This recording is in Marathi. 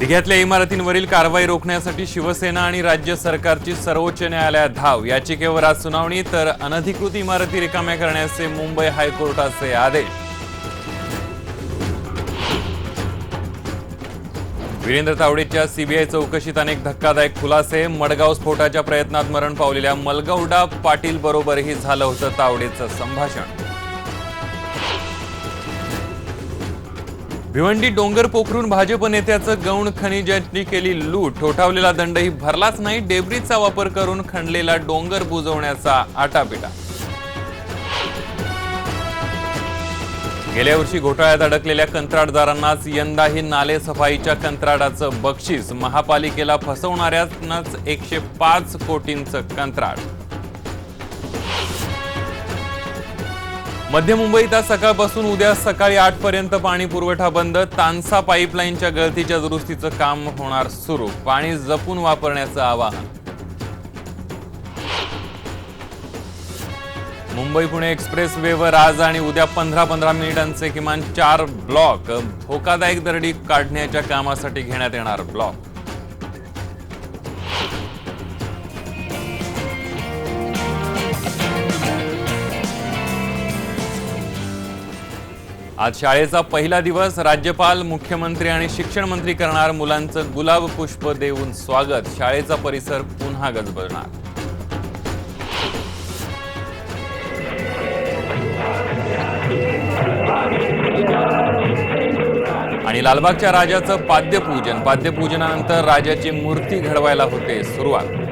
दिघ्यातल्या इमारतींवरील कारवाई रोखण्यासाठी शिवसेना आणि राज्य सरकारची सर्वोच्च न्यायालयात धाव। याचिकेवर आज सुनावणी, तर अनधिकृत इमारती रिकाम्या करण्याचे मुंबई हायकोर्टाचे आदेश। वीरेंद्र तावडेच्या सीबीआय चौकशीत अनेक धक्कादायक खुलासे। मडगाव स्फोटाच्या प्रयत्नात मरण पावलेल्या मलगौडा पाटील बरोबरही झालं होतं तावडेचं संभाषण। भिवंडी डोंगर पोखरून भाजप नेत्याचं गौण खनिजाची केली लूट। ठोठावलेला दंडही भरलाच नाही। डेब्रीचा वापर करून खणलेला डोंगर बुजवण्याचा आटापिटा। गेल्या वर्षी घोटाळ्यात अडकलेल्या कंत्राटदारांनाच यंदाही नाले सफाईच्या कंत्राटाचं बक्षीस। महापालिकेला फसवणाऱ्यांनाच 105 कोटींचं कंत्राट। मध्य मुंबईत आज सकाळपासून उद्या सकाळी 8 पर्यंत पाणी पुरवठा बंद। तानसा पाईपलाईनच्या गळतीच्या दुरुस्तीचं काम होणार सुरू। पाणी जपून वापरण्याचं आवाहन। मुंबई पुणे एक्सप्रेस वेवर आज आणि उद्या 15-15 मिनिटांचे किमान 4 ब्लॉक। धोकादायक दरडी काढण्याच्या कामासाठी घेण्यात येणार ब्लॉक। आज शाळेचा पहिला दिवस। राज्यपाल, मुख्यमंत्री आणि शिक्षण मंत्री करणार मुलांचं गुलाब पुष्प देऊन स्वागत। शाळेचा परिसर पुन्हा गजबजणार। आणि लालबागच्या राजाचं पाद्यपूजन। पाद्यपूजनानंतर राजाची मूर्ती घडवायला होते सुरुवात।